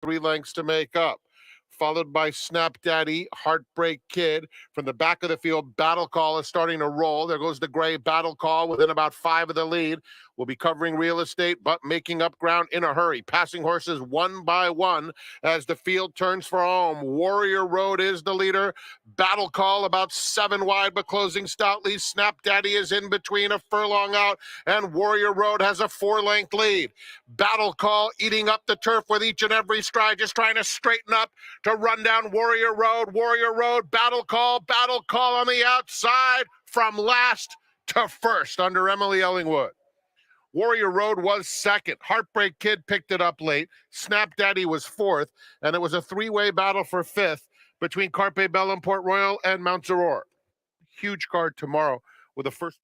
3 lengths to make up. Followed by Snap Daddy, Heartbreak Kid. From the back of the field, Battle Call is starting to roll. There goes the gray Battle Call within about 5 of the lead. We'll be covering real estate, but making up ground in a hurry. Passing horses one by one as the field turns for home. Warrior Road is the leader. Battle Call about 7 wide, but closing stoutly. Snap Daddy is in between, a furlong out, and Warrior Road has a 4-length lead. Battle Call eating up the turf with each and every stride, just trying to straighten up to run down Warrior Road. Warrior Road, Battle Call on the outside from last to first under Emily Ellingwood. Warrior Road was second. Heartbreak Kid picked it up late. Snap Daddy was fourth, and it was a 3-way battle for fifth between Carpe Bellum, Port Royal, and Mount Zaror. Huge card tomorrow with the first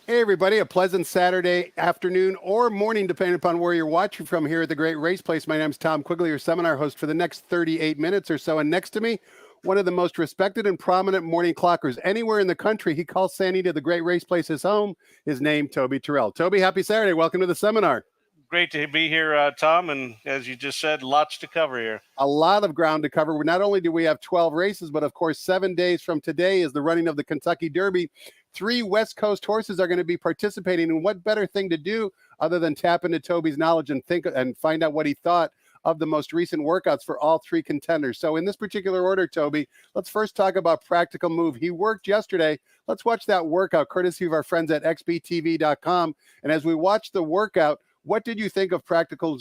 Hey, everybody, a pleasant Saturday afternoon or morning, depending upon where you're watching from here at the Great Race Place. My name's Tom Quigliey, your seminar host for the next 38 minutes or so. And next to me, one of the most respected and prominent morning clockers anywhere in the country. He calls San Anita the Great Race Place his home. His name, Toby Turrell. Toby, happy Saturday. Welcome to the seminar. Great to be here, Tom. And as you just said, lots to cover here. A lot of ground to cover. Not only do we have 12 races, but of course, 7 days from today is the running of the Kentucky Derby. 3 West Coast horses are going to be participating. And what better thing to do other than tap into Toby's knowledge and think and find out what he thought of the most recent workouts for all 3 contenders. So in this particular order, Toby, let's first talk about Practical Move. He worked yesterday. Let's watch that workout courtesy of our friends at xbtv.com. And as we watch the workout, what did you think of Practical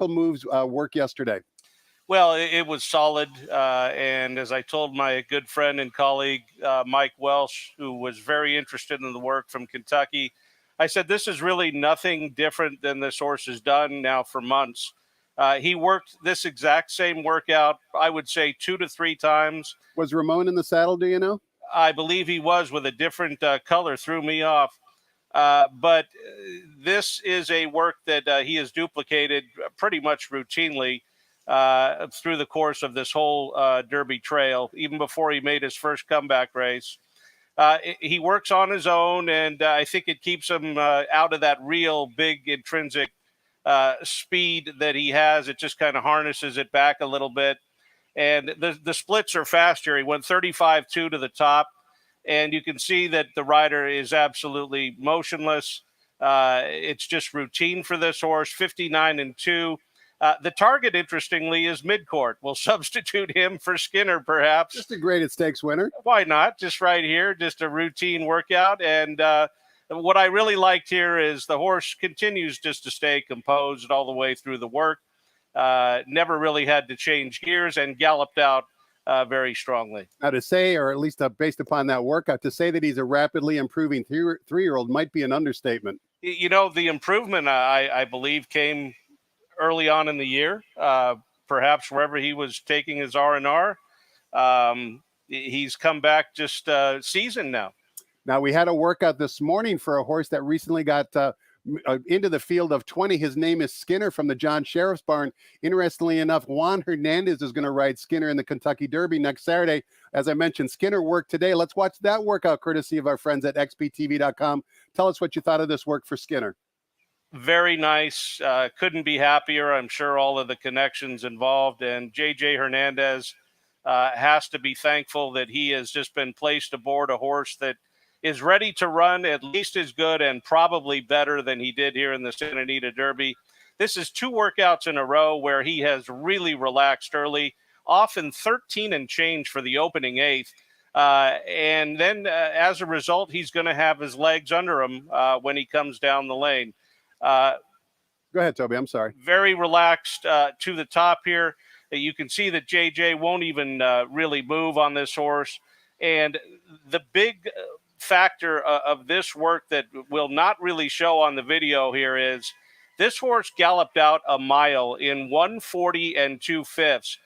Move's work yesterday? Well, it was solid. And as I told my good friend and colleague, Mike Welsh, who was very interested in the work from Kentucky, I said, this is really nothing different than this horse has done now for months. He worked this exact same workout, I would say 2 to 3 times. Was Ramon in the saddle, do you know? I believe he was, with a different color, threw me off. But this is a work that he has duplicated pretty much routinely through the course of this whole Derby trail, even before he made his first comeback race. He works on his own, and I think it keeps him out of that real big intrinsic speed that he has. It just kind of harnesses it back a little bit. And the splits are faster. He went 35-2 to the top. And you can see that the rider is absolutely motionless. It's just routine for this horse, 59-2. The target, interestingly, is midcourt. We'll substitute him for Skinner, perhaps. Just a graded stakes winner. Why not? Just right here, just a routine workout. And what I really liked here is the horse continues just to stay composed all the way through the work. Never really had to change gears and galloped out very strongly. Now, to say, or at least based upon that workout, to say that he's a rapidly improving three-year-old might be an understatement. You know, the improvement, I believe, came early on in the year, perhaps wherever he was taking his R&R. He's come back just seasoned now. Now, we had a workout this morning for a horse that recently got into the field of 20. His name is Skinner from the John Sheriff's Barn. Interestingly enough, Juan Hernandez is going to ride Skinner in the Kentucky Derby next Saturday. As I mentioned, Skinner worked today. Let's watch that workout courtesy of our friends at xbtv.com. Tell us what you thought of this work for Skinner. Very nice. Couldn't be happier. I'm sure all of the connections involved. And J.J. Hernandez has to be thankful that he has just been placed aboard a horse that is ready to run at least as good and probably better than he did here in the Santa Anita Derby. This is 2 workouts in a row where he has really relaxed early, often 13 and change for the opening 8th. And then as a result, he's going to have his legs under him when he comes down the lane. Go ahead, Toby. I'm sorry. Very relaxed to the top here. You can see that JJ won't even really move on this horse. And the big factor of this work that will not really show on the video here is this horse galloped out a mile in 1:40 2/5.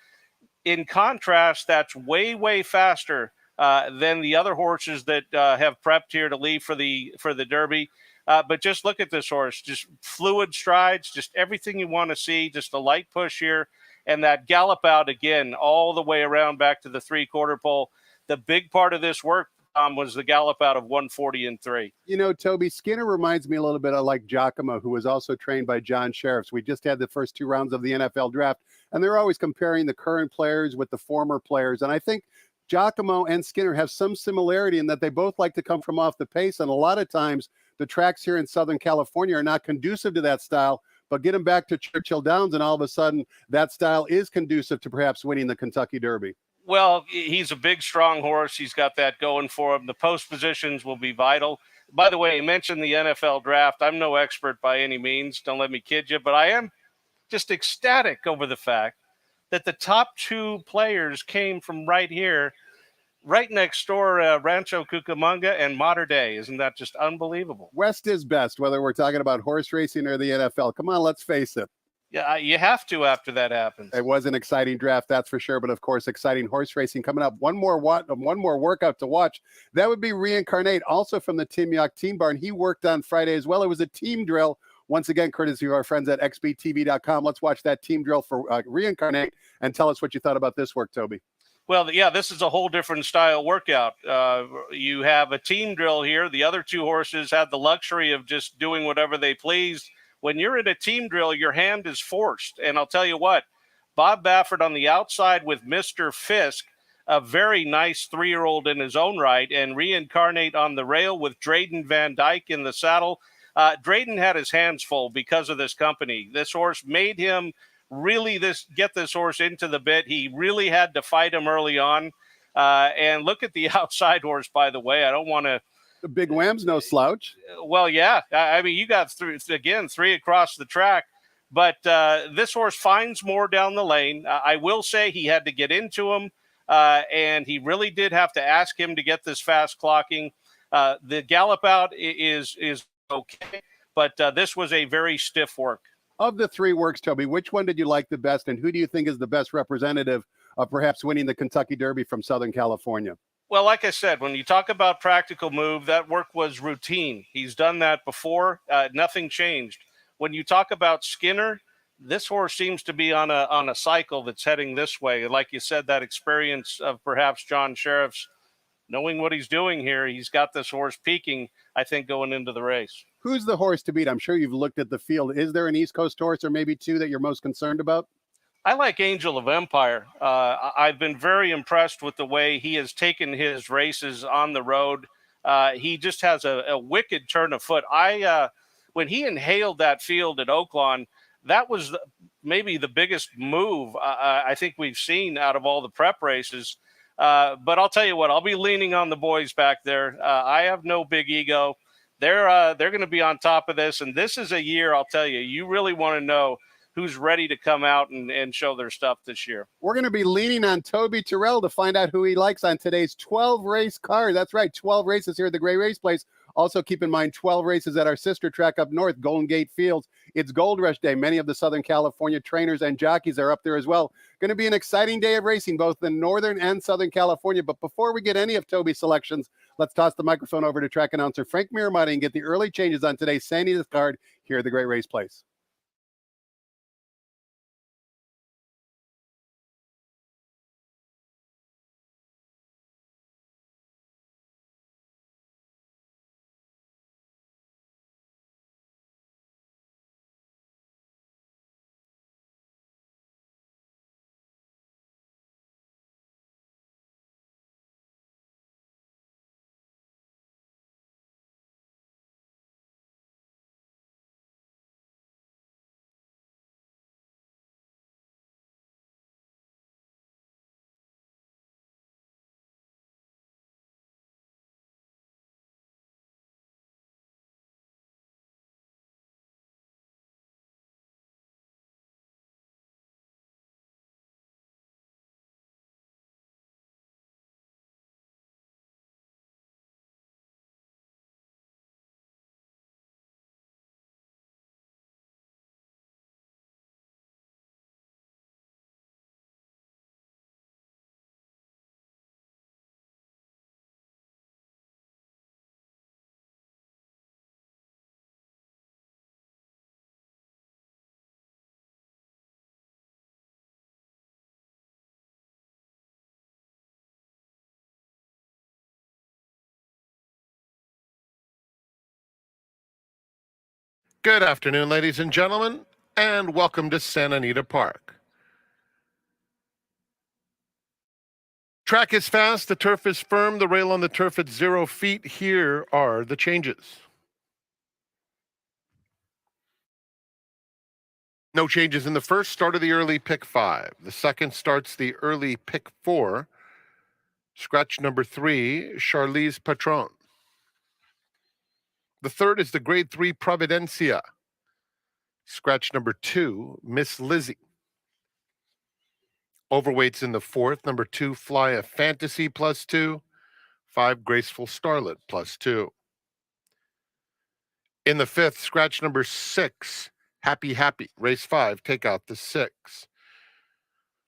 In contrast, that's way faster than the other horses that have prepped here to leave for the Derby. But just look at this horse, just fluid strides, just everything you want to see, just a light push here, and that gallop out again all the way around back to the 3/4 pole. The big part of this work was the gallop out of 1:40 3. You know, Toby, Skinner reminds me a little bit of like Giacomo, who was also trained by John Sheriffs. We just had the first 2 rounds of the NFL draft, and they're always comparing the current players with the former players. And I think Giacomo and Skinner have some similarity in that they both like to come from off the pace. And a lot of times the tracks here in Southern California are not conducive to that style, but get them back to Churchill Downs, and all of a sudden that style is conducive to perhaps winning the Kentucky Derby. Well, he's a big, strong horse. He's got that going for him. The post positions will be vital. By the way, you mentioned the NFL draft. I'm no expert by any means. Don't let me kid you. But I am just ecstatic over the fact that the top 2 players came from right here, right next door, Rancho Cucamonga and Mater Dei. Isn't that just unbelievable? West is best, whether we're talking about horse racing or the NFL. Come on, let's face it. Yeah, you have to after that happens. It was an exciting draft, that's for sure. But of course, exciting horse racing coming up. One more workout to watch. That would be Reincarnate, also from the Tim Yock Team Barn. He worked on Friday as well. It was a team drill. Once again, courtesy of our friends at xbtv.com. Let's watch that team drill for Reincarnate and tell us what you thought about this work, Toby. Well, yeah, this is a whole different style workout. You have a team drill here. The other two horses had the luxury of just doing whatever they pleased. When you're in a team drill, your hand is forced. And I'll tell you what, Bob Baffert on the outside with Mr. Fisk, a very nice 3-year-old in his own right, and Reincarnate on the rail with Drayden Van Dyke in the saddle. Drayden had his hands full because of this company. This horse made him really get this horse into the bit. He really had to fight him early on. And look at the outside horse, by the way. I don't want to. The Big Wham's no slouch. Well, yeah. I mean, you got three across the track. But this horse finds more down the lane. I will say he had to get into him, and he really did have to ask him to get this fast clocking. The gallop out is okay, but this was a very stiff work. Of the three works, Toby, which one did you like the best, and who do you think is the best representative of perhaps winning the Kentucky Derby from Southern California? Well, like I said, when you talk about practical move, that work was routine. He's done that before. Nothing changed. When you talk about Skinner, this horse seems to be on a cycle that's heading this way. Like you said, that experience of perhaps John Sheriff's knowing what he's doing here, he's got this horse peaking, I think, going into the race. Who's the horse to beat? I'm sure you've looked at the field. Is there an East Coast horse or maybe two that you're most concerned about? I like Angel of Empire. I've been very impressed with the way he has taken his races on the road. He just has a wicked turn of foot. When he inhaled that field at Oaklawn, that was maybe the biggest move I think we've seen out of all the prep races. But I'll tell you what, I'll be leaning on the boys back there. I have no big ego. They're going to be on top of this. And this is a year, I'll tell you, you really want to know who's ready to come out and show their stuff this year. We're going to be leaning on Toby Turrell to find out who he likes on today's 12-race card. That's right, 12 races here at the Great Race Place. Also, keep in mind 12 races at our sister track up north, Golden Gate Fields. It's Gold Rush Day. Many of the Southern California trainers and jockeys are up there as well. Going to be an exciting day of racing, both in Northern and Southern California. But before we get any of Toby's selections, let's toss the microphone over to track announcer Frank Miramati and get the early changes on today's Sandy card here at the Great Race Place. Good afternoon, ladies and gentlemen, and welcome to Santa Anita Park. Track is fast, the turf is firm, the rail on the turf at 0 feet. Here are the changes. No changes in the first. Start of the early pick 5. The second starts the early pick 4. Scratch number 3, Charlize Patron. The third is the grade 3 Providencia. Scratch number 2, Miss Lizzie. Overweights in the fourth. Number 2, Fly a Fantasy +2. 5, Graceful Starlet +2. In the fifth, scratch number 6, Happy, happy. Race 5, take out the 6.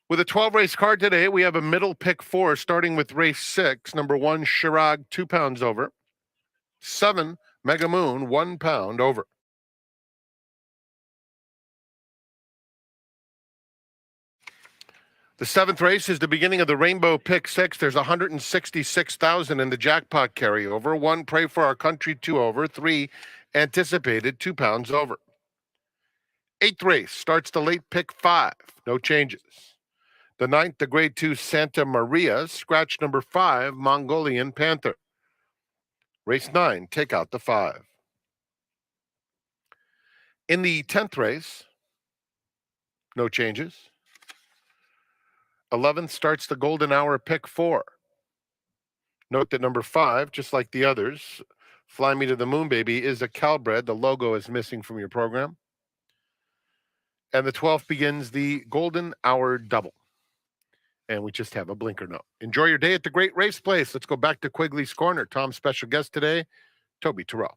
With a 12-race card today, we have a middle pick 4, starting with race 6. Number 1, Chirag, 2 pounds over. 7, Mega Moon, 1 pound over. The 7th race is the beginning of the Rainbow Pick 6. There's 166,000 in the jackpot carryover. 1, Pray for Our Country, 2 over. 3, Anticipated, 2 pounds over. 8th race starts the late pick 5. No changes. The 9th, the grade 2 Santa Maria, scratch number 5, Mongolian Panther. Race 9, take out the 5. In the 10th race, no changes. 11th starts the golden hour pick 4. Note that number 5, just like the others, Fly Me to the Moon Baby, is a Calbred. The logo is missing from your program. And the 12th begins the golden hour double. And we just have a blinker note. Enjoy your day at the Great Race Place. Let's go back to Quigley's Corner. Tom's special guest today, Toby Turrell.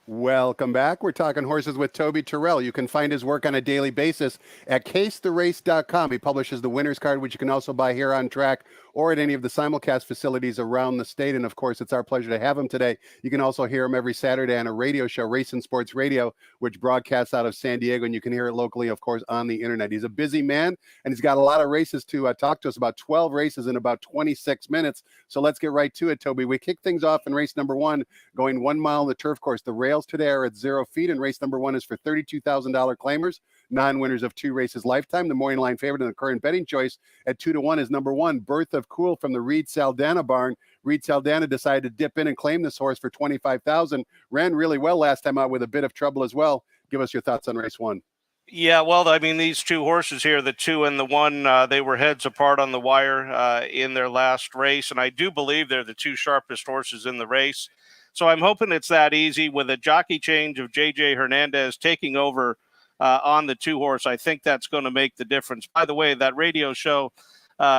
Welcome back. We're talking horses with Toby Turrell. You can find his work on a daily basis at casetherace.com. He publishes the winner's card, which you can also buy here on track or at any of the simulcast facilities around the state. And of course, it's our pleasure to have him today. You can also hear him every Saturday on a radio show, Race and Sports Radio, which broadcasts out of San Diego. And you can hear it locally, of course, on the internet. He's a busy man, and he's got a lot of races to talk to us about. 12 races in about 26 minutes. So let's get right to it, Toby. We kick things off in race number 1, going 1 mile on the turf course. The rails today are at 0 feet, and race number 1 is for $32,000 claimers, non-winners of 2 races lifetime. The morning line favorite in the current betting choice at 2-1 is number 1, Birth of Cool from the Reed Saldana barn. Reed Saldana decided to dip in and claim this horse for $25,000. Ran really well last time out with a bit of trouble as well. Give us your thoughts on race 1. Yeah, well, I mean, these 2 horses here, the 2 and the 1, they were heads apart on the wire in their last race, and I do believe they're the 2 sharpest horses in the race. So I'm hoping it's that easy with a jockey change of J.J. Hernandez taking over on the 2 horse. I think that's going to make the difference. By the way, that radio show,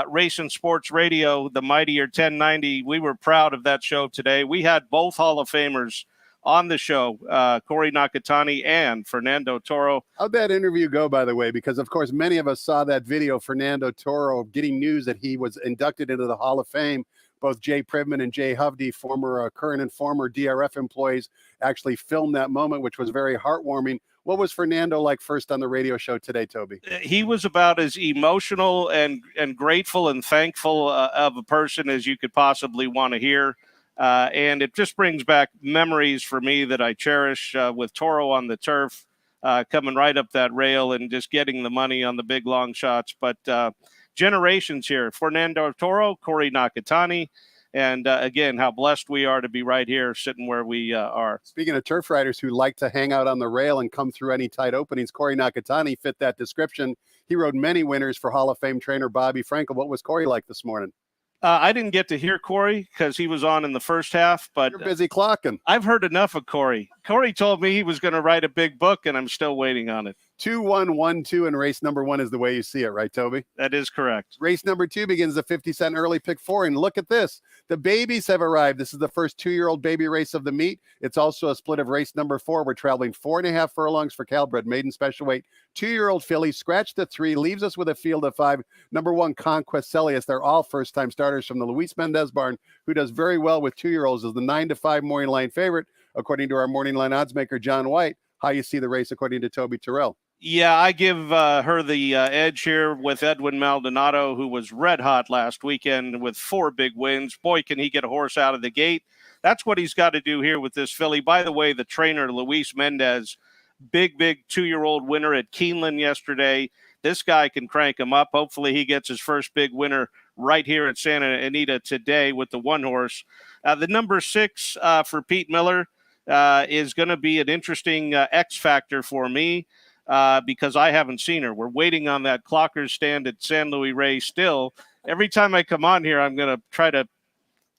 Race and Sports Radio, the Mightier 1090, we were proud of that show today. We had both Hall of Famers on the show, Corey Nakatani and Fernando Toro. How'd that interview go, by the way? Because, of course, many of us saw that video, Fernando Toro getting news that he was inducted into the Hall of Fame. Both Jay Privman and Jay Hovde, current and former DRF employees, actually filmed that moment, which was very heartwarming. What was Fernando like first on the radio show today, Toby? He was about as emotional and grateful and thankful of a person as you could possibly want to hear. And it just brings back memories for me that I cherish with Toro on the turf, coming right up that rail and just getting the money on the big long shots. But generations here, Fernando Toro, Corey Nakatani, and again, how blessed we are to be right here sitting where we are. Speaking of turf riders who like to hang out on the rail and come through any tight openings, Corey Nakatani fit that description. He rode many winners for Hall of Fame trainer Bobby Frankel. What was Corey like this morning? I didn't get to hear Corey because he was on in the first half, but you're busy clocking. I've heard enough of Corey. Corey told me he was going to write a big book, and I'm still waiting on it. 2-1-1-2 in race number 1 is the way you see it, right, Toby? That is correct. Race number 2 begins the 50-cent early pick 4, and look at this. The babies have arrived. This is the first 2-year-old baby race of the meet. It's also a split of race number 4. We're traveling 4.5 furlongs for Calbred, maiden special weight. 2-year-old filly, scratch the 3, leaves us with a field of 5. Number 1, Conquest Celius. They're all first-time starters from the Luis Mendez barn, who does very well with 2-year-olds, is the 9-5 morning line favorite, according to our morning line odds maker, John White. How you see the race according to Toby Turrell? Yeah, I give her the edge here with Edwin Maldonado, who was red hot last weekend with 4 big wins. Boy, can he get a horse out of the gate. That's what he's got to do here with this filly. By the way, the trainer, Luis Mendez, big 2-year-old winner at Keeneland yesterday. This guy can crank him up. Hopefully he gets his first big winner right here at Santa Anita today with the 1 horse. The number 6 for Pete Miller is going to be an interesting X factor for me. Because I haven't seen her. We're waiting on that clockers stand at San Luis Rey still. Every time I come on here, I'm going to try to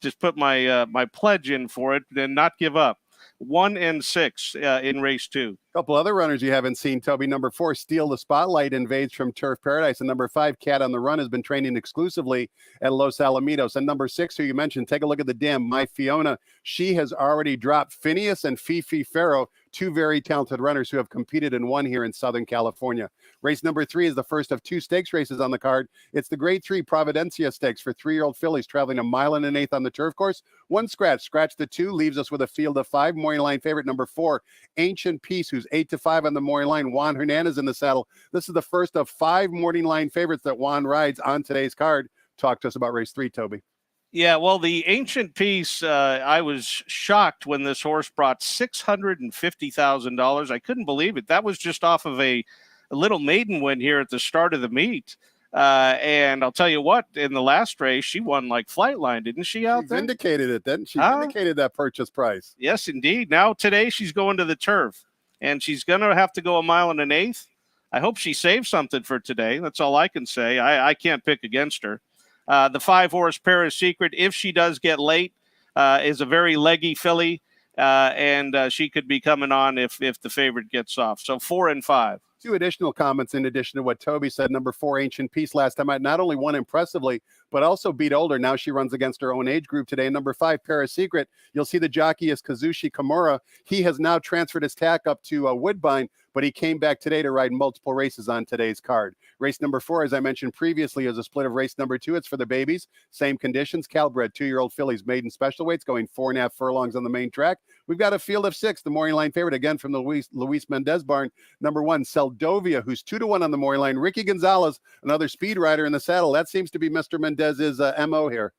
just put my my pledge in for it and not give up. 1 and 6 in race 2. A couple other runners you haven't seen, Toby. Number 4, Steal the Spotlight, invades from Turf Paradise. And number 5, Cat on the Run, has been training exclusively at Los Alamitos. And number 6, who you mentioned, take a look at the dam, My Fiona. She has already dropped Phineas and Fifi Farrow, two very talented runners who have competed and won here in Southern California. Race number 3 is the first of 2 stakes races on the card. It's the Grade 3 Providencia Stakes for 3-year-old fillies traveling 1 mile and an eighth on the turf course. One scratch the 2, leaves us with a field of 5. Morning line favorite number 4, Ancient Peace, who's 8-5 on the morning line. Juan Hernandez in the saddle. This is the first of 5 morning line favorites that Juan rides on today's card. Talk to us about race 3, Toby. Yeah, well, the Ancient Peace, I was shocked when this horse brought $650,000. I couldn't believe it. That was just off of a little maiden win here at the start of the meet. And I'll tell you what, in the last race, she won like Flightline, didn't she, out there? Vindicated it, didn't she? Vindicated that purchase price. Yes, indeed. Now, today, she's going to the turf, and she's going to have to go 1 mile and an eighth. I hope she saves something for today. That's all I can say. I can't pick against her. The 5-horse Paris Secret, if she does get late, is a very leggy filly, and she could be coming on if the favorite gets off. So 4 and 5. 2 additional comments in addition to what Toby said. Number 4, Ancient Peace, last time out, not only won impressively, but also beat older. Now she runs against her own age group today. And number 5, Paris Secret, you'll see the jockey is Kazushi Kimura. He has now transferred his tack up to Woodbine, but he came back today to ride multiple races on today's card. Race number 4, as I mentioned previously, is a split of race number 2. It's for the babies. Same conditions. Calbred, 2-year-old fillies, maiden special weights, going 4.5 furlongs on the main track. We've got a field of 6. The morning line favorite, again from the Luis Mendez barn. Number 1, Seldovia, who's 2-1 on the morning line. Ricky Gonzalez, another speed rider in the saddle. That seems to be Mr. Mendez's MO here.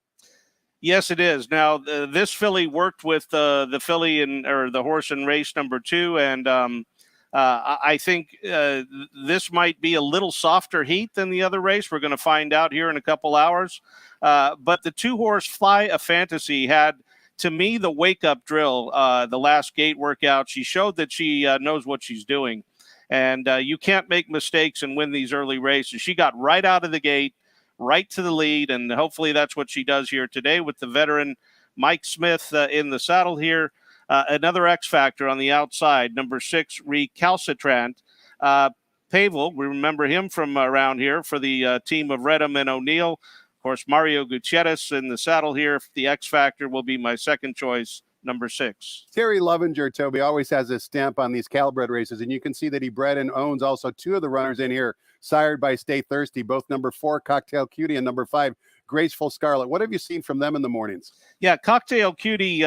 Yes, it is. Now, this filly worked with the filly or the horse in race number 2, and I think this might be a little softer heat than the other race. We're going to find out here in a couple hours. But the 2-horse Fly a Fantasy had, to me, the wake-up drill, the last gate workout. She showed that she knows what she's doing. And you can't make mistakes and win these early races. She got right out of the gate, right to the lead, and hopefully that's what she does here today with the veteran Mike Smith in the saddle here. Another X factor on the outside, number 6, Recalcitrant. Pavel, we remember him from around here for the team of Redham and O'Neill. Of course, Mario Gutierrez in the saddle here. The X factor will be my second choice, number 6. Terry Lovinger, Toby, always has his stamp on these Calbred races, and you can see that he bred and owns also 2 of the runners in here, sired by Stay Thirsty, both number 4, Cocktail Cutie, and number 5, Graceful Scarlet. What have you seen from them in the mornings? Yeah, Cocktail Cutie,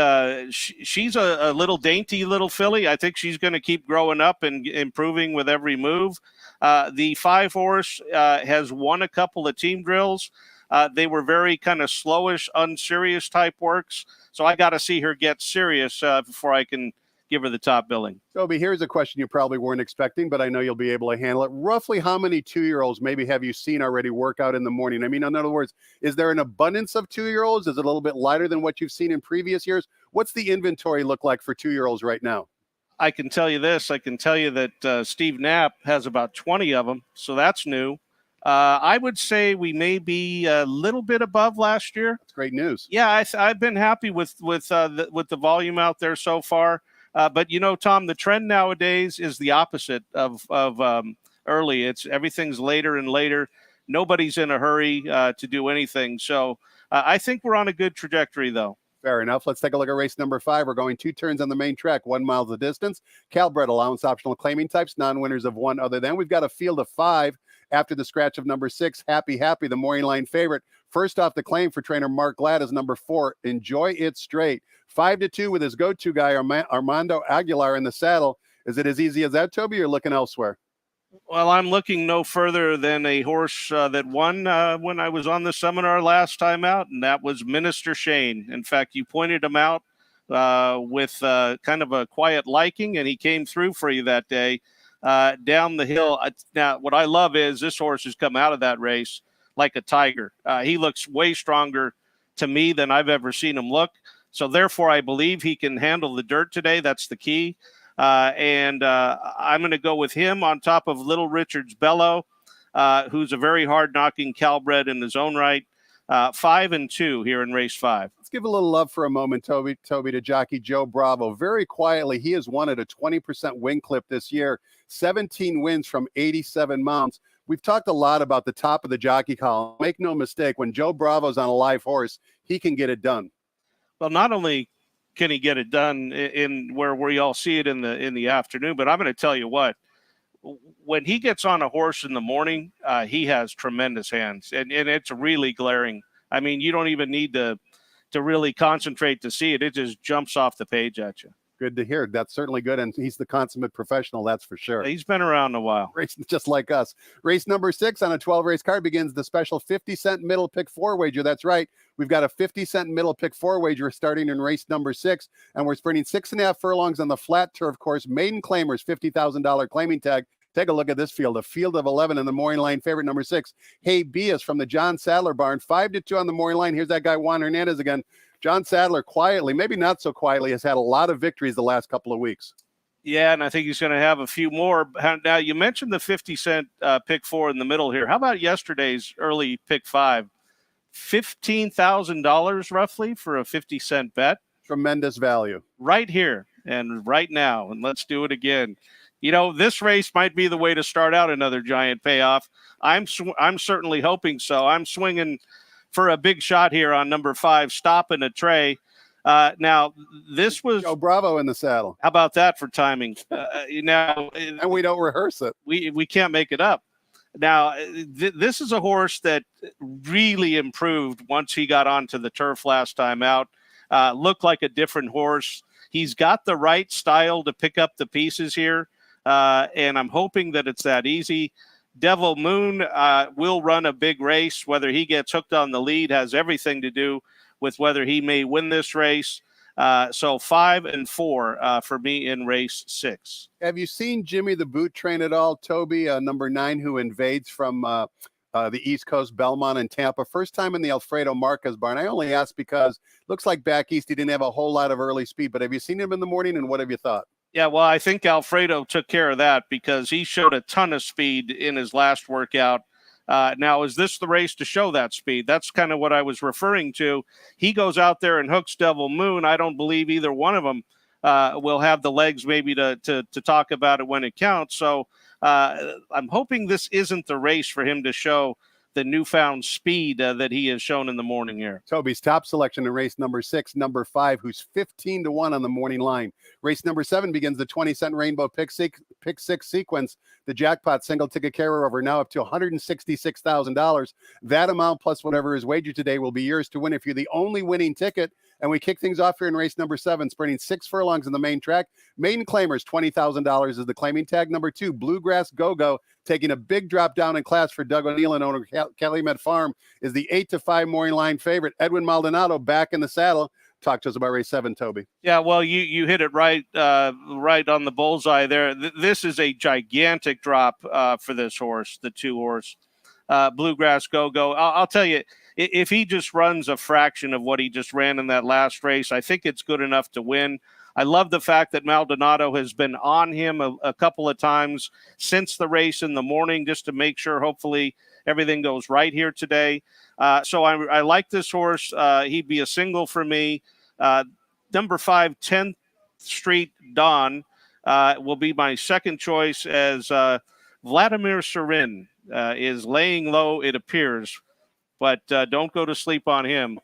she's a little dainty little filly. I think she's going to keep growing up and improving with every move. The 5-horse has won a couple of team drills. They were very kind of slowish, unserious type works. So I got to see her get serious before I can give her the top billing. Toby, here's a question you probably weren't expecting, but I know you'll be able to handle it. Roughly how many 2-year-olds maybe have you seen already work out in the morning? I mean, in other words, is there an abundance of 2-year-olds? Is it a little bit lighter than what you've seen in previous years? What's the inventory look like for 2-year-olds right now? I can tell you this. I can tell you that Steve Knapp has about 20 of them, so that's new. I would say we may be a little bit above last year. That's great news. Yeah, I've been happy with the volume out there so far. But you know, Tom, the trend nowadays is the opposite of early. Everything's later and later. Nobody's in a hurry to do anything. So I think we're on a good trajectory, though. Fair enough. Let's take a look at race number 5. We're going 2 turns on the main track, 1 mile the distance. Calbred allowance optional claiming types, non-winners of 1 other than. We've got a field of 5 after the scratch of number 6, Happy, the morning line favorite. First off the claim for trainer Mark Glad is number 4, Enjoy It Straight. 5-2 with his go-to guy, Armando Aguilar in the saddle. Is it as easy as that, Toby? You're looking elsewhere. Well, I'm looking no further than a horse that won when I was on the seminar last time out, and that was Minister Shane. In fact, you pointed him out with kind of a quiet liking, and he came through for you that day down the hill. Now, what I love is this horse has come out of that race like a tiger. He looks way stronger to me than I've ever seen him look. So, therefore, I believe he can handle the dirt today. That's the key. And I'm going to go with him on top of Little Richard's Bellow, who's a very hard-knocking Calbred in his own right. 5-2 here in race 5. Let's give a little love for a moment, Toby, to jockey Joe Bravo. Very quietly, he has won at a 20% win clip this year, 17 wins from 87 mounts. We've talked a lot about the top of the jockey column. Make no mistake, when Joe Bravo's on a live horse, he can get it done. Well, not only can he get it done in where we all see it in the afternoon, but I'm going to tell you what, when he gets on a horse in the morning, he has tremendous hands, and it's really glaring. I mean, you don't even need to really concentrate to see it. It just jumps off the page at you. Good to hear. That's certainly good, and he's the consummate professional, that's for sure. He's been around a while. Race just like us. Race number 6 on a 12-race card begins the special 50-cent middle pick 4 wager. That's right. We've got a 50-cent middle pick 4 wager starting in race number 6, and we're sprinting 6.5 furlongs on the flat turf course. Maiden claimers, $50,000 claiming tag. Take a look at this field, a field of 11 in the morning line. Favorite number 6, Hey Bias from the John Sadler barn, 5-2 on the morning line. Here's that guy Juan Hernandez again. John Sadler quietly, maybe not so quietly, has had a lot of victories the last couple of weeks. Yeah, and I think he's going to have a few more. Now, you mentioned the 50-cent pick 4 in the middle here. How about yesterday's early pick 5? $15,000 roughly for a 50-cent bet. Tremendous value. Right here and right now, and let's do it again. You know, this race might be the way to start out another giant payoff. I'm certainly hoping so. I'm swinging for a big shot here on number 5, Stop in a Tray. Now, this was Joe Bravo in the saddle. How about that for timing? Now, and we don't rehearse it. We can't make it up. Now, this is a horse that really improved once he got onto the turf last time out. Looked like a different horse. He's got the right style to pick up the pieces here, and I'm hoping that it's that easy. Devil Moon will run a big race. Whether he gets hooked on the lead has everything to do with whether he may win this race. So 5 and 4 for me in race 6. Have you seen Jimmy the Boot train at all, Toby, number 9, who invades from the East Coast, Belmont and Tampa? First time in the Alfredo Marquez barn. I only ask because it looks like back east he didn't have a whole lot of early speed, but have you seen him in the morning, and what have you thought? Yeah, well, I think Alfredo took care of that because he showed a ton of speed in his last workout. Now, is this the race to show that speed? That's kind of what I was referring to. He goes out there and hooks Devil Moon. I don't believe either one of them will have the legs maybe to talk about it when it counts. So I'm hoping this isn't the race for him to show the newfound speed that he has shown in the morning here. Toby's top selection in race number 6, number 5, who's 15-1 on the morning line. Race number 7 begins the 20-cent rainbow pick 6 sequence. The jackpot single ticket carryover now up to $166,000. That amount plus whatever is wagered today will be yours to win if you're the only winning ticket. And we kick things off here in race number 7, sprinting 6 furlongs in the main track. Maiden claimers, $20,000 is the claiming tag. Number 2, Bluegrass Go-Go, taking a big drop down in class for Doug O'Neill and owner Calumet Farm, is the 8-5 morning line favorite. Edwin Maldonado back in the saddle. Talk to us about race 7, Toby. Yeah, well, you hit it right on the bullseye there. This is a gigantic drop for this horse, the 2-horse Bluegrass Go-Go. I'll tell you, if he just runs a fraction of what he just ran in that last race, I think it's good enough to win. I love the fact that Maldonado has been on him a couple of times since the race in the morning just to make sure hopefully everything goes right here today. So I like this horse. He'd be a single for me. Number 5, 10th Street Dawn will be my second choice as Vladimir Serin is laying low, it appears. But don't go to sleep on him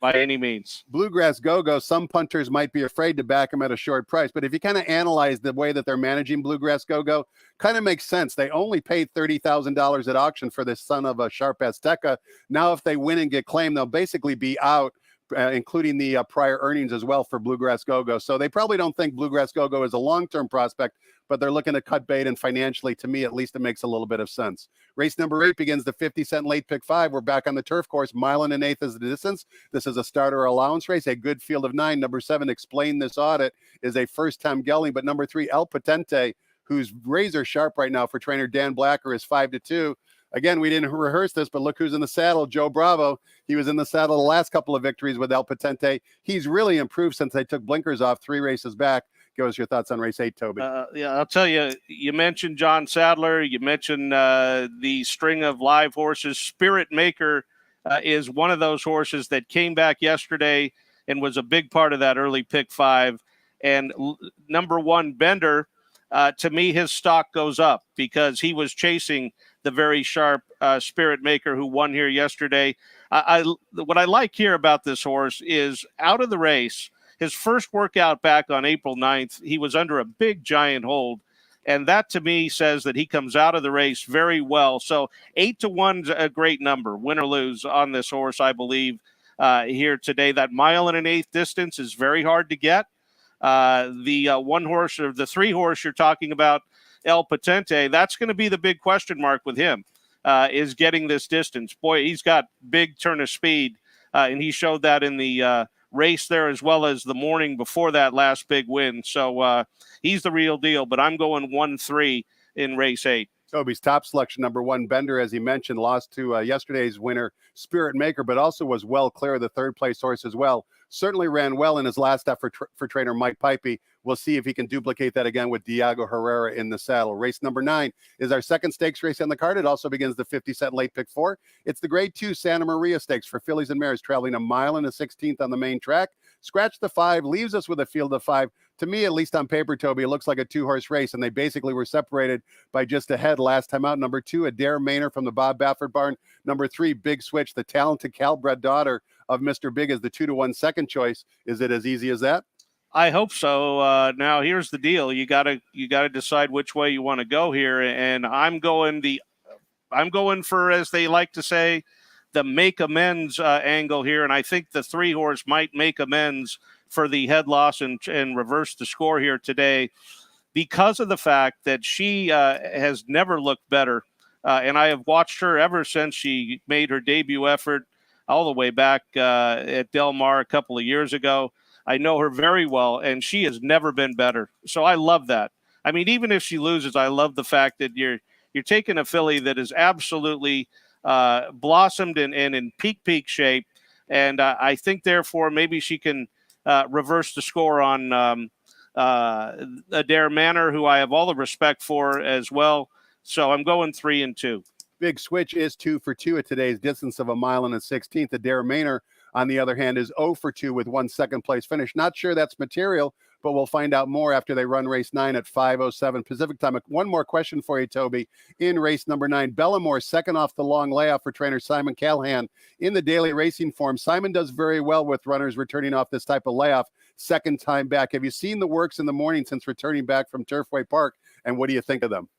by any means. Bluegrass Go-Go, some punters might be afraid to back him at a short price, but if you kind of analyze the way that they're managing Bluegrass Go-Go, kind of makes sense. They only paid $30,000 at auction for this son of a Sharp Azteca. Now, if they win and get claimed, they'll basically be out, including the prior earnings as well for Bluegrass Go-Go. So they probably don't think Bluegrass Go-Go is a long-term prospect, but they're looking to cut bait, and financially, to me, at least it makes a little bit of sense. Race number 8 begins the 50-cent late pick 5. We're back on the turf course. Mile and an eighth is the distance. This is a starter allowance race, a good field of 9. Number 7, Explain This Audit, is a first-time gelding, but number 3, El Potente, who's razor sharp right now for trainer Dan Blacker, is 5-2. Again, we didn't rehearse this, but look who's in the saddle, Joe Bravo. He was in the saddle the last couple of victories with El Potente. He's really improved since they took blinkers off 3 races back. Give us your thoughts on race 8, Toby. Yeah, I'll tell you, you mentioned John Sadler. You mentioned the string of live horses. Spirit Maker is one of those horses that came back yesterday and was a big part of that early pick 5. And number 1, Bender, to me, his stock goes up because he was chasing the very sharp Spirit Maker who won here yesterday. What I like here about this horse is out of the race, his first workout back on April 9th, he was under a big giant hold. And that to me says that he comes out of the race very well. So 8-1's a great number, win or lose on this horse, I believe, here today. That 1.125 distance is very hard to get. The 1 horse or the 3 horse you're talking about, El Potente, that's going to be the big question mark with him, is getting this distance. Boy, he's got big turn of speed, and he showed that in the race there as well as the morning before that last big win. So he's the real deal, but I'm going 1-3 in race 8. Toby's top selection, number 1, Bender, as he mentioned, lost to yesterday's winner, Spirit Maker, but also was well clear of the 3rd place horse as well. Certainly ran well in his last effort for trainer Mike Pipey. We'll see if he can duplicate that again with Diego Herrera in the saddle. Race number 9 is our second stakes race on the card. It also begins the 50-cent late pick 4. It's the Grade 2 Santa Maria Stakes for fillies and mares, traveling 1.16 on the main track. Scratch the 5, leaves us with a field of 5. To me, at least on paper, Toby, it looks like a 2-horse race, and they basically were separated by just a head last time out. Number 2, Adair Maynard from the Bob Baffert barn. Number 3, Big Switch, the talented Calbred daughter of Mr. Big, is the 2-1 second choice. Is it as easy as that? I hope so. Now here's the deal: you gotta decide which way you want to go here, and I'm going for, as they like to say, the make amends angle here, and I think the 3 horse might make amends for the head loss and reverse the score here today, because of the fact that she has never looked better, and I have watched her ever since she made her debut effort all the way back at Del Mar a couple of years ago. I know her very well, and she has never been better. So I love that. I mean, even if she loses, I love the fact that you're taking a filly that is absolutely blossomed and in peak shape, and I think therefore maybe she can reverse the score on Adair Manor, who I have all the respect for as well. So I'm going 3-2. Big Switch is 2 for 2 at today's distance of 1.16. Adair Maynard, on the other hand, is 0 for 2 with 1 second place finish. Not sure that's material, but we'll find out more after they run race 9 at 5:07 Pacific time. One more question for you, Toby. In race number 9, Bellamore, second off the long layoff for trainer Simon Callahan in the daily racing form. Simon does very well with runners returning off this type of layoff second time back. Have you seen the works in the morning since returning back from Turfway Park, and what do you think of them?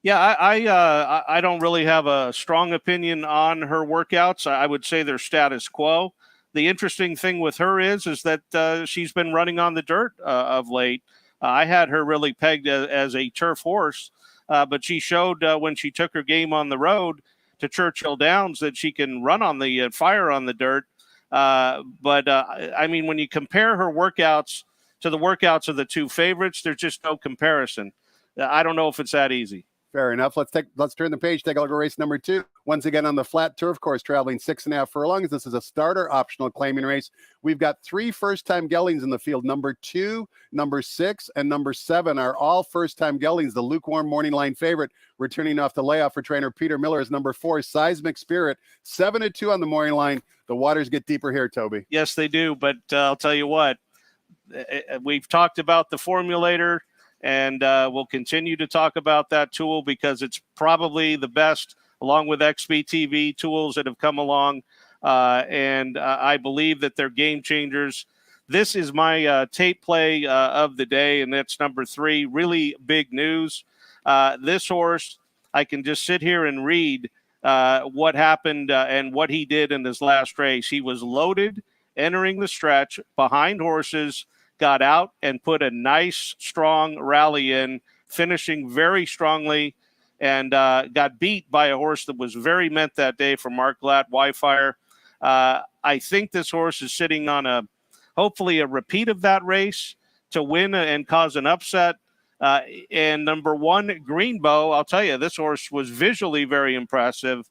Yeah, I don't really have a strong opinion on her workouts. I would say they're status quo. The interesting thing with her is that she's been running on the dirt of late. I had her really pegged as a turf horse, but she showed when she took her game on the road to Churchill Downs that she can run on the fire on the dirt. But I mean, when you compare her workouts to the workouts of the 2 favorites, there's just no comparison. I don't know if it's that easy. Fair enough. Let's turn the page. Take a look at race number 2. Once again on the flat turf course, traveling 6.5 furlongs. This is a starter optional claiming race. We've got 3 first-time geldings in the field. Number 2, number 6, and number 7 are all first-time geldings. The lukewarm morning line favorite, returning off the layoff for trainer Peter Miller, is number 4, Seismic Spirit. 7-2 on the morning line. The waters get deeper here, Toby. Yes, they do. But I'll tell you what, we've talked about the formulator. And we'll continue to talk about that tool because it's probably the best, along with XBTV tools that have come along. And I believe that they're game changers. This is my tape play of the day, and that's number 3. Really big news. This horse, I can just sit here and read what happened and what he did in his last race. He was loaded entering the stretch behind horses, got out and put a nice, strong rally in, finishing very strongly, and got beat by a horse that was very meant that day for Mark Glatt, Wyfire. I think this horse is sitting on hopefully a repeat of that race to win and cause an upset. And number 1, Greenbow, I'll tell you, this horse was visually very impressive.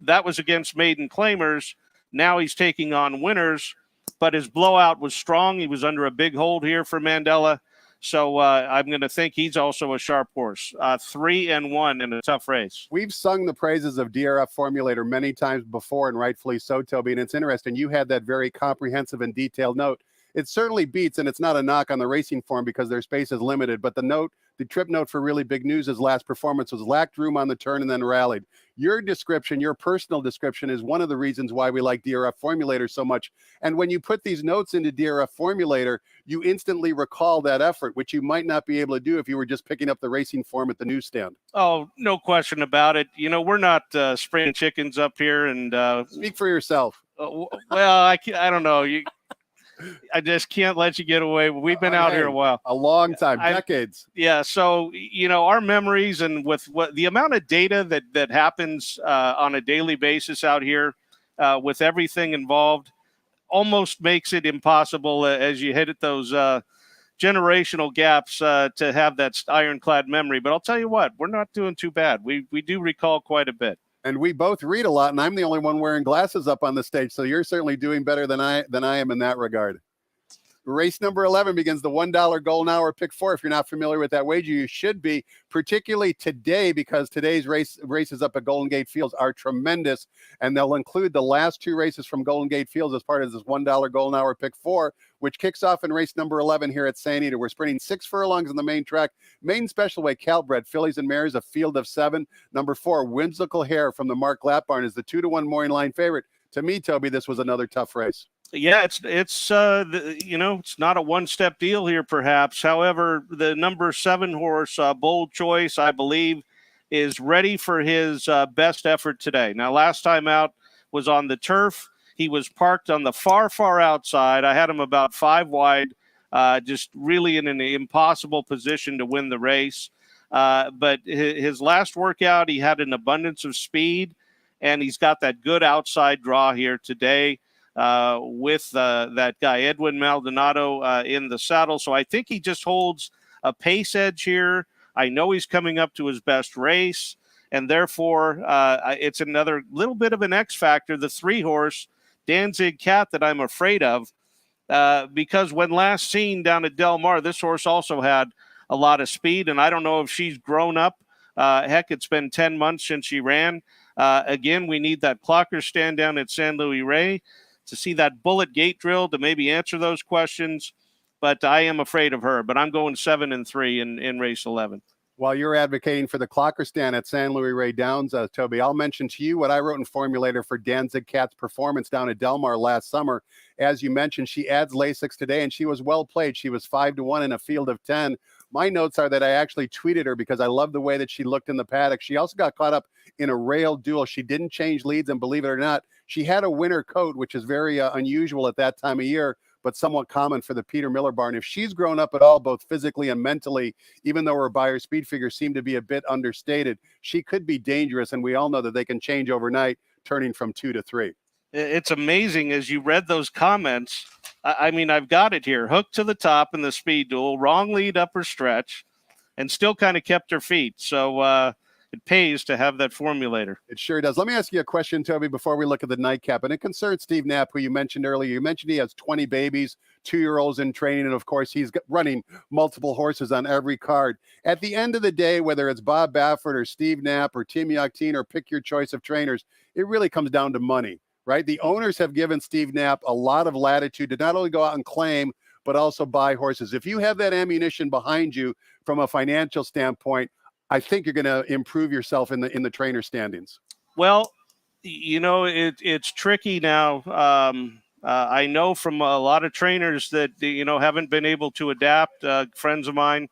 That was against maiden claimers. Now he's taking on winners, but his blowout was strong. He was under a big hold here for Mandela. So I'm going to think he's also a sharp horse. 3-1 in a tough race. We've sung the praises of DRF Formulator many times before, and rightfully so, Toby. And it's interesting. You had that very comprehensive and detailed note. It certainly beats, and it's not a knock on the racing form because their space is limited. But the trip note for Really Big News' last performance was lacked room on the turn and then rallied. Your description, your personal description, is one of the reasons why we like DRF Formulator so much. And when you put these notes into DRF Formulator, you instantly recall that effort, which you might not be able to do if you were just picking up the racing form at the newsstand. Oh, no question about it. We're not spring chickens up here. And speak for yourself. Well, I don't know. I just can't let you get away. We've been out here a while. A long time, decades. Yeah. So, our memories and with what the amount of data that happens on a daily basis out here with everything involved almost makes it impossible as you hit at those generational gaps to have that ironclad memory. But I'll tell you what, we're not doing too bad. We do recall quite a bit. And we both read a lot, and I'm the only one wearing glasses up on the stage, so you're certainly doing better than I am in that regard. Race number 11 begins the $1 golden hour pick 4. If you're not familiar with that wager, you should be, particularly today, because today's races up at Golden Gate Fields are tremendous, and they'll include the last 2 races from Golden Gate Fields as part of this $1 golden hour pick 4, which kicks off in race number 11 here at St. Anita. We're sprinting 6 furlongs on the main track. Main special weight Calbred, fillies and mares, a field of 7. Number 4, Whimsical Hair from the Mark Glatt barn is the 2-1 morning line favorite. To me, Toby, this was another tough race. Yeah, it's it's not a one-step deal here, perhaps. However, the number 7 horse, Bold Choice, I believe, is ready for his best effort today. Now, last time out was on the turf. He was parked on the far, far outside. I had him about 5 wide, just really in an impossible position to win the race. But his last workout, he had an abundance of speed, and he's got that good outside draw here today. With that guy, Edwin Maldonado, in the saddle. So I think he just holds a pace edge here. I know he's coming up to his best race, and therefore it's another little bit of an X factor, the 3 horse, Danzig Cat, that I'm afraid of, because when last seen down at Del Mar, this horse also had a lot of speed, and I don't know if she's grown up. Heck, it's been 10 months since she ran. Again, we need that clocker stand down at San Luis Rey to see that bullet gate drill to maybe answer those questions. But I am afraid of her. But I'm going 7-3 in race 11. While you're advocating for the clocker stand at San Luis Rey Downs, Toby, I'll mention to you what I wrote in Formulator for Danzig Cat's performance down at Del Mar last summer. As you mentioned, she adds Lasix today, and she was well played. She was 5-1 in a field of 10. My notes are that I actually tweeted her because I love the way that she looked in the paddock. She also got caught up in a rail duel. She didn't change leads, and believe it or not, she had a winter coat, which is very unusual at that time of year, but somewhat common for the Peter Miller barn. If she's grown up at all, both physically and mentally, even though her buyer speed figures seem to be a bit understated, she could be dangerous, and we all know that they can change overnight, turning from 2 to 3. It's amazing as you read those comments. I mean, I've got it here. Hooked to the top in the speed duel, wrong lead upper stretch, and still kind of kept her feet. So it pays to have that formulator. It sure does. Let me ask you a question, Toby, before we look at the nightcap. And it concerns Steve Knapp, who you mentioned earlier. You mentioned he has 20 babies, 2-year-olds in training, and of course, he's running multiple horses on every card. At the end of the day, whether it's Bob Baffert or Steve Knapp or Tim Yachtine or pick your choice of trainers, it really comes down to money, right? The owners have given Steve Knapp a lot of latitude to not only go out and claim, but also buy horses. If you have that ammunition behind you from a financial standpoint, I think you're going to improve yourself in the trainer standings. Well, it's tricky now. I know from a lot of trainers that, haven't been able to adapt, friends of mine.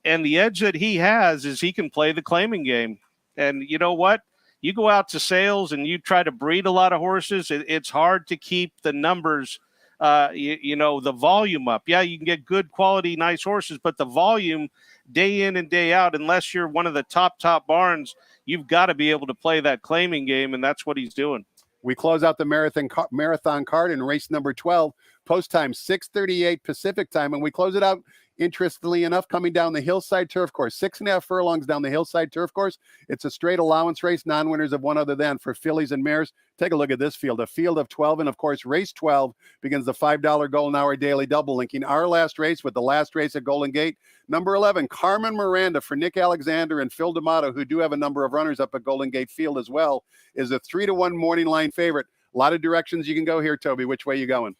And the edge that he has is he can play the claiming game. And you know what? You go out to sales and you try to breed a lot of horses, it's hard to keep the numbers, the volume up. Yeah, you can get good quality, nice horses, but the volume day in and day out, unless you're one of the top barns, you've got to be able to play that claiming game, and that's what he's doing. We close out the marathon card in race number 12. Post time 6:38 Pacific time, and we close it out. Interestingly enough, coming down the hillside turf course, 6.5 furlongs down the hillside turf course. It's a straight allowance race, non-winners of one other than for fillies and mares. Take a look at this field, a field of 12, and of course, race 12 begins the $5 Golden Hour Daily Double, linking our last race with the last race at Golden Gate. Number 11, Carmen Miranda for Nick Alexander and Phil D'Amato, who do have a number of runners up at Golden Gate Field as well, is a 3-1 morning line favorite. A lot of directions you can go here, Toby. Which way you going?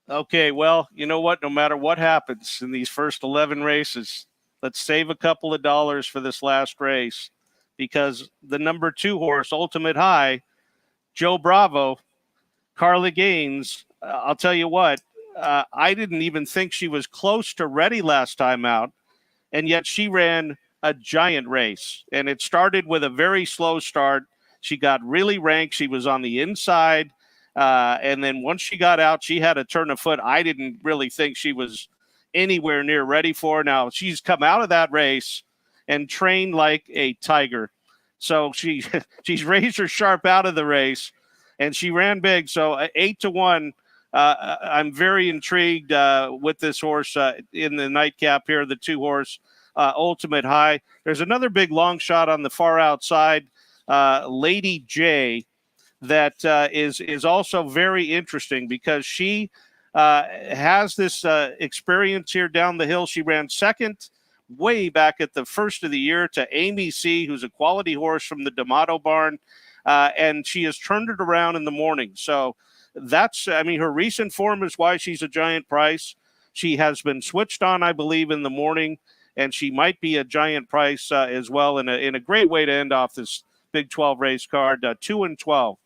Okay, well, you know what? No matter what happens in these first 11 races, let's save a couple of dollars for this last race, because the number 2 horse, Ultimate High, Joe Bravo, Carla Gaines, I'll tell you what, I didn't even think she was close to ready last time out, and yet she ran a giant race. And it started with a very slow start. She got really ranked. She was on the inside. And then once she got out, she had a turn of foot I didn't really think she was anywhere near ready for. Now, she's come out of that race and trained like a tiger. So she's razor sharp out of the race, and she ran big. So 8-1. I'm very intrigued with this horse in the nightcap here, the 2 horse Ultimate High. There's another big long shot on the far outside, Lady J, that is also very interesting because she has this experience here down the hill. She ran second way back at the first of the year to Amy C., who's a quality horse from the D'Amato barn, and she has turned it around in the morning. So that's, I mean, her recent form is why she's a giant price. She has been switched on, I believe, in the morning, and she might be a giant price as well, in a great way to end off this Big 12 race card, 2-12.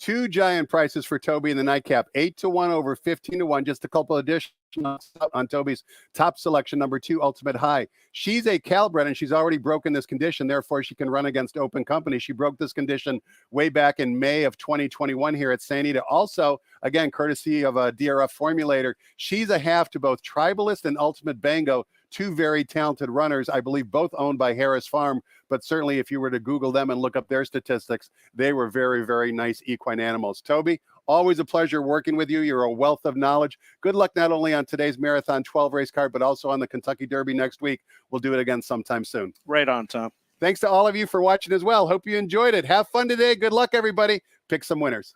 2 giant prices for Toby in the nightcap, 8-1 over 15-1. Just a couple additional on Toby's top selection, number 2, Ultimate High. She's a Calbred, and she's already broken this condition. Therefore, she can run against open company. She broke this condition way back in May of 2021 here at St. Anita. Also, again, courtesy of a DRF formulator, she's a half to both Tribalist and Ultimate Bango, 2 very talented runners, I believe both owned by Harris Farm, but certainly if you were to Google them and look up their statistics, they were very, very nice equine animals. Toby, always a pleasure working with you. You're a wealth of knowledge. Good luck not only on today's Marathon 12 race card, but also on the Kentucky Derby next week. We'll do it again sometime soon. Right on, Tom. Thanks to all of you for watching as well. Hope you enjoyed it. Have fun today. Good luck, everybody. Pick some winners.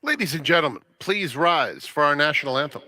Ladies and gentlemen, please rise for our national anthem.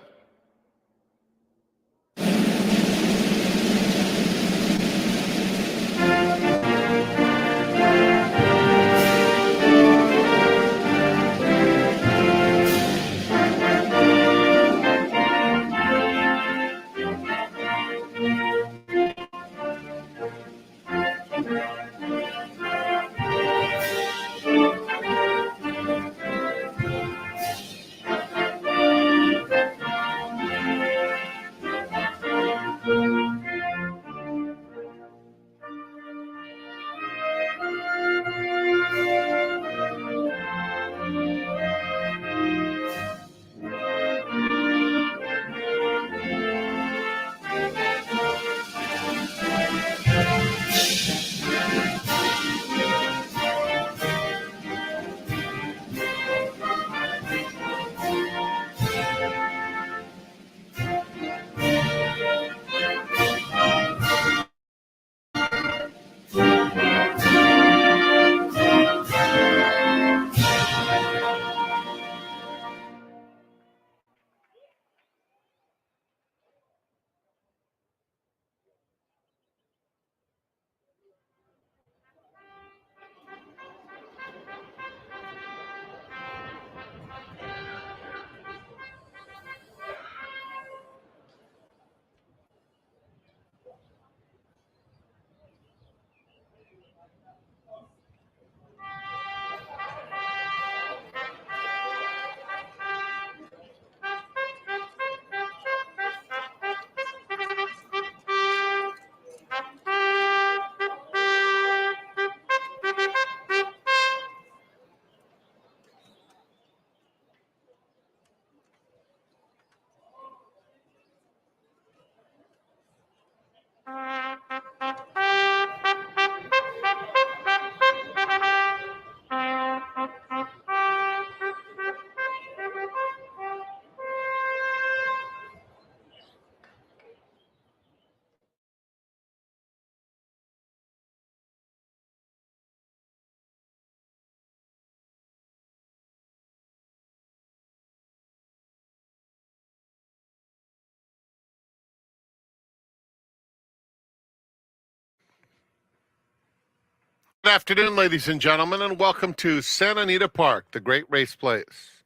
Good afternoon, ladies and gentlemen, and welcome to Santa Anita Park, the great race place.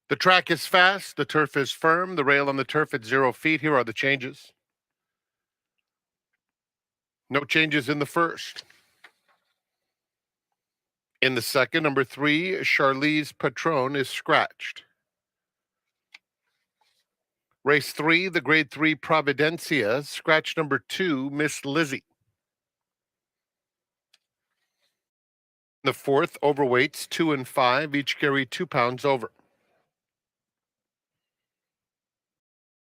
The track is fast, the turf is firm, the rail on the turf at 0 feet. Here are the changes. No changes in the first. In the second, number 3, Charlize Patron is scratched. Race 3, the grade 3 Providencia, scratch number 2, Miss Lizzie. The fourth, overweights 2 and 5, each carry 2 pounds over.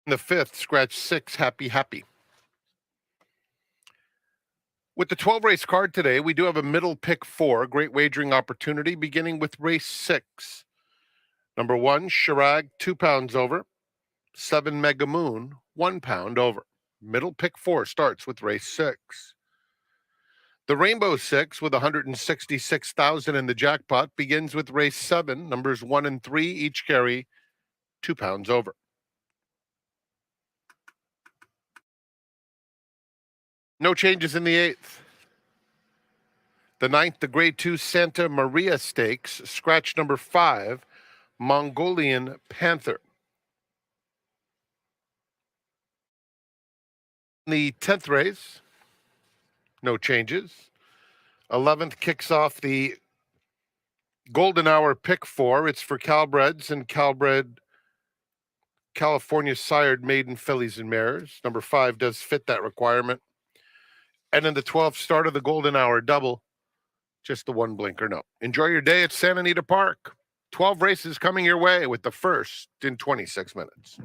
In the fifth, scratch 6, Happy Happy. With the 12 race card today, we do have a middle pick 4, great wagering opportunity, beginning with race 6. Number 1, Chirag, 2 pounds over. 7, Mega Moon, 1 pound over. Middle pick 4 starts with race 6. The Rainbow 6 with 166,000 in the jackpot begins with race 7. Numbers 1 and 3 each carry 2 pounds over. No changes in the 8th. The 9th, the grade 2 Santa Maria Stakes, scratch number 5, Mongolian Panther. The 10th race, no changes. 11th kicks off the Golden Hour pick 4. It's for Calbreds and Calbred California sired maiden fillies and mares. Number 5 does fit that requirement. And in the 12th start of the Golden Hour double, just the one blinker no. Enjoy your day at Santa Anita Park. 12 races coming your way with the first in 26 minutes.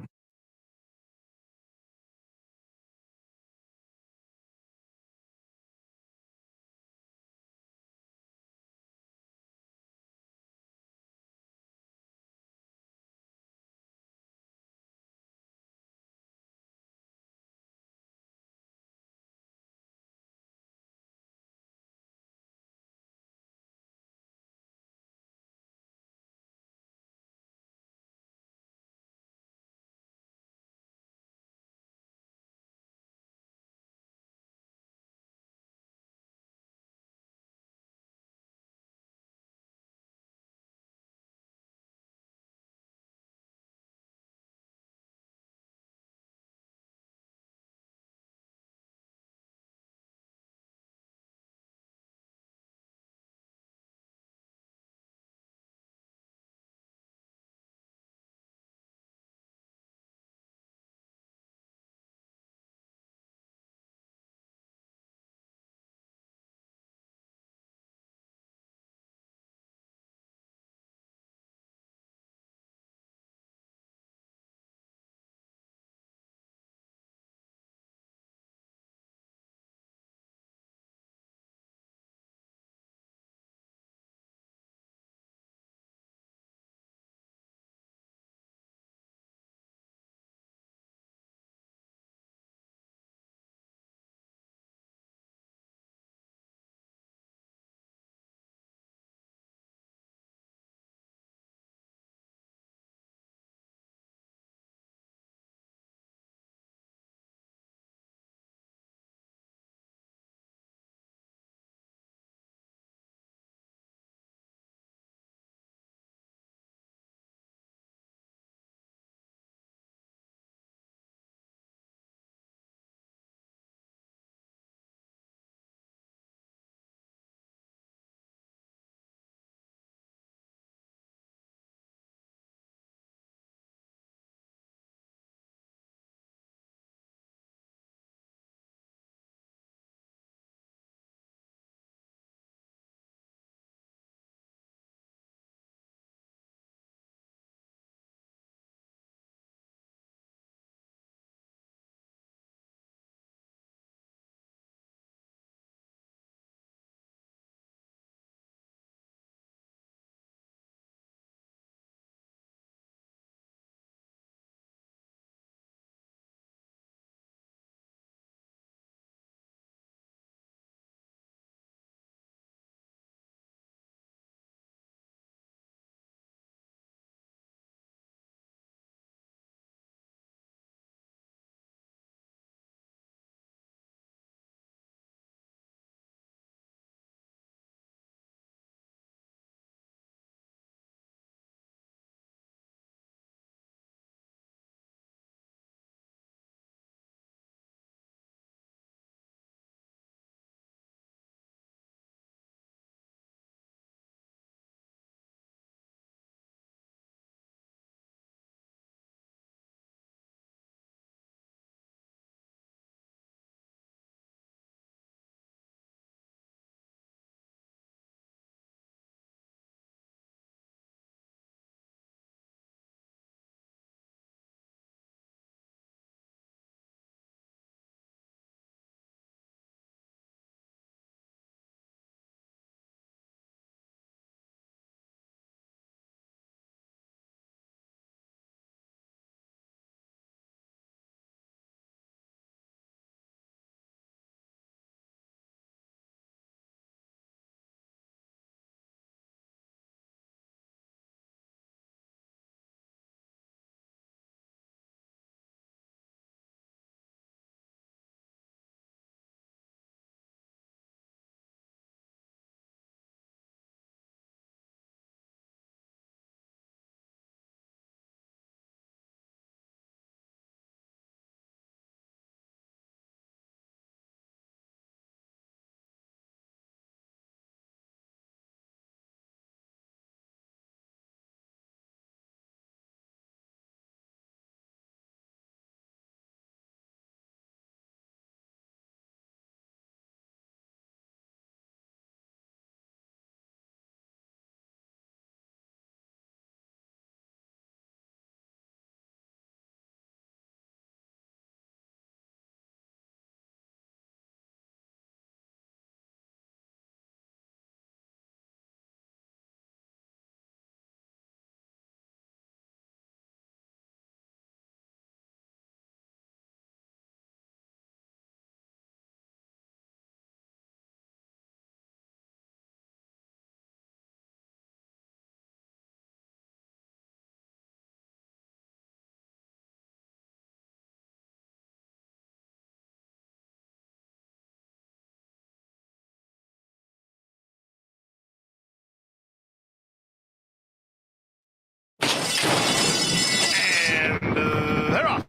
And they're off.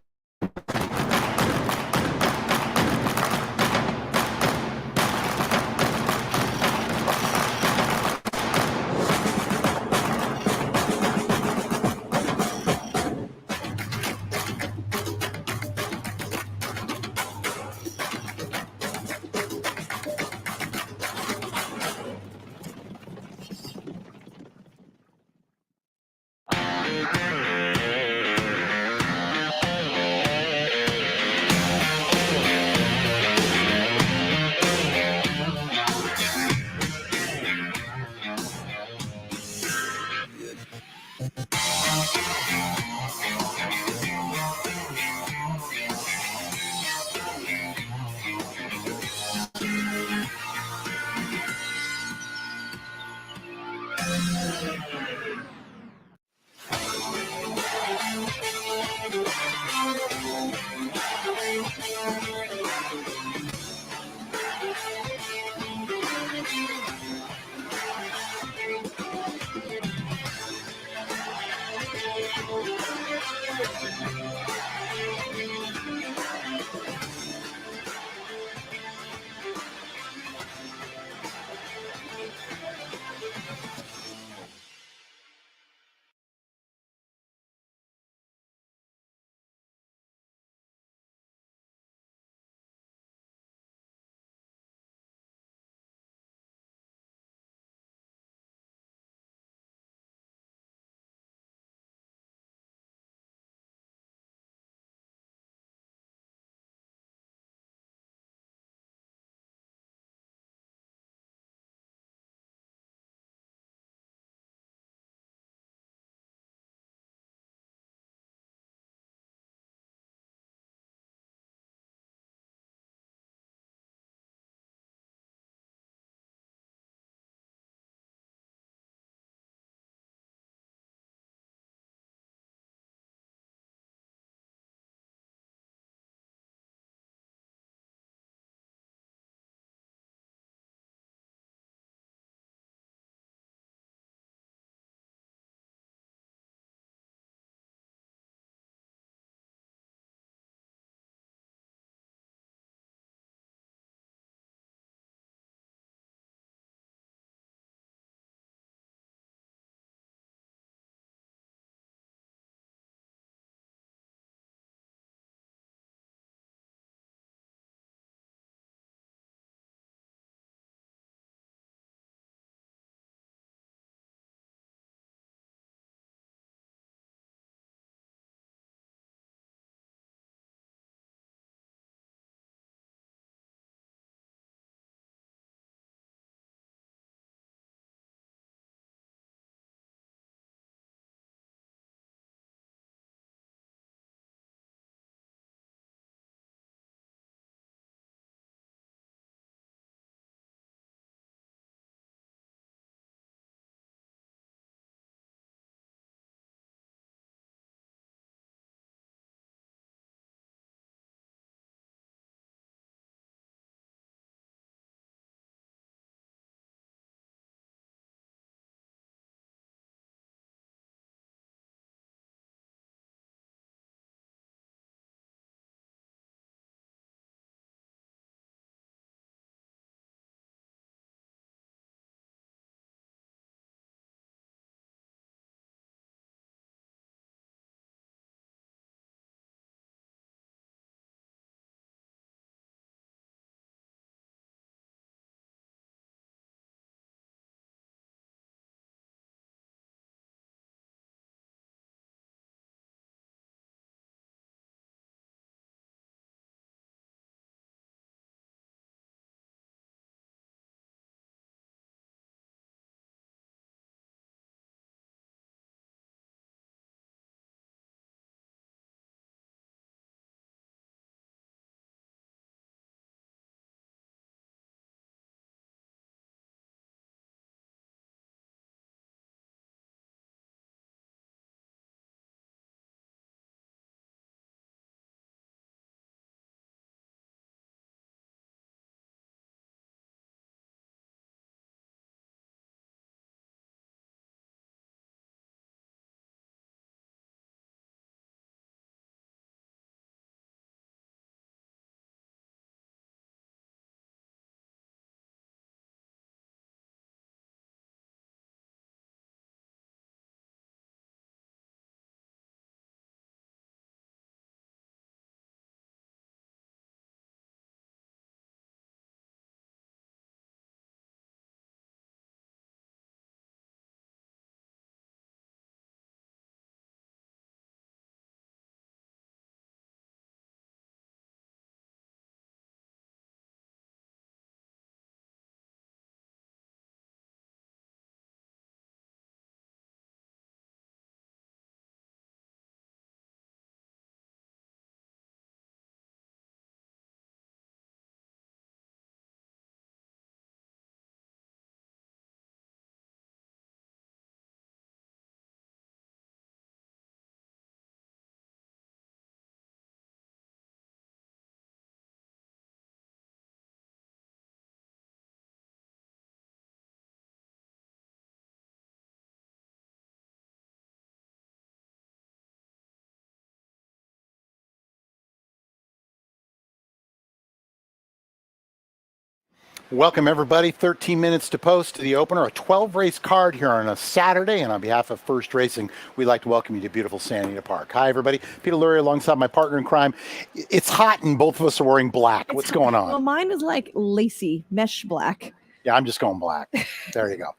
Welcome, everybody. 13 minutes to post to the opener, a 12-race card here on a Saturday. And on behalf of First Racing, we'd like to welcome you to beautiful Santa Anita Park. Hi, everybody. Peter Lurie alongside my partner in crime. It's hot and both of us are wearing black. What's going on? Well, mine is like lacy, mesh black. Yeah, I'm just going black. There you go.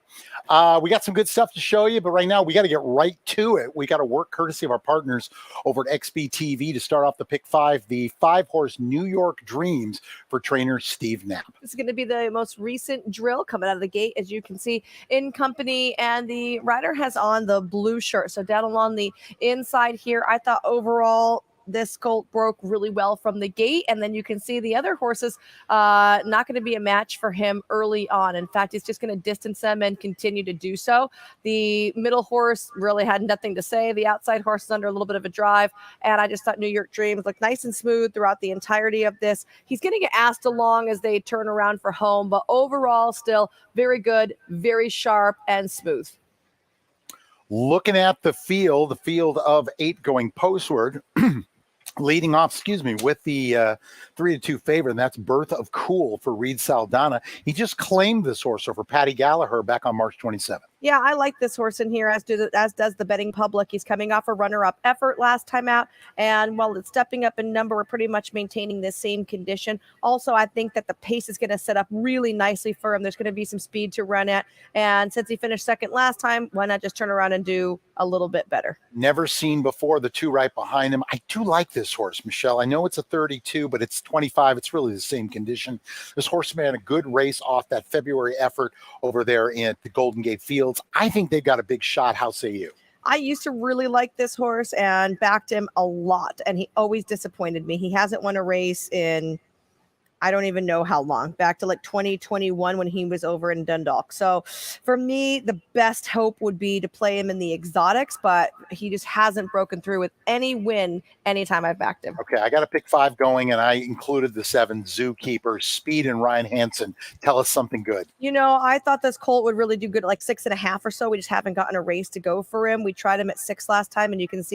We got some good stuff to show you, but right now we got to get right to it. We got to work courtesy of our partners over at XBTV to start off the pick 5, the 5-horse New York Dreams for trainer Steve Knapp. This is going to be the most recent drill coming out of the gate, as you can see in company, and the rider has on the blue shirt. So down along the inside here, I thought overall this colt broke really well from the gate, and then you can see the other horses not going to be a match for him early on. In fact, he's just going to distance them and continue to do so. The middle horse really had nothing to say. The outside horse is under a little bit of a drive, and I just thought New York Dreams looked nice and smooth throughout the entirety of this. He's going to get asked along as they turn around for home, but overall still very good, very sharp, and smooth. Looking at the field of 8 going postward, leading off, with the 3-2 favorite, and that's Birth of Cool for Reed Saldana. He just claimed this horse over Patty Gallagher back on March 27th. Yeah, I like this horse in here, as does the betting public. He's coming off a runner-up effort last time out, and while it's stepping up in number, we're pretty much maintaining this same condition. Also, I think that the pace is going to set up really nicely for him. There's going to be some speed to run at, and since he finished second last time, why not just turn around and do a little bit better? Never seen before, the 2 right behind him. I do like this horse, Michelle. I know it's a 32, but it's 25. It's really the same condition. This horse made a good race off that February effort over there in the Golden Gate Fields. I think they've got a big shot. How say you? I used to really like this horse and backed him a lot, and he always disappointed me. He hasn't won a race in I don't even know how long, back to like 2021 when he was over in Dundalk. So for me, the best hope would be to play him in the exotics, but he just hasn't broken through with any win anytime I've backed him. Okay, I got a pick 5 going, and I included the 7 Zookeeper, Speed, and Ryan Hansen. Tell us something good. You know, I thought this colt would really do good at like 6.5 or so. We just haven't gotten a race to go for him. We tried him at 6 last time, and you can see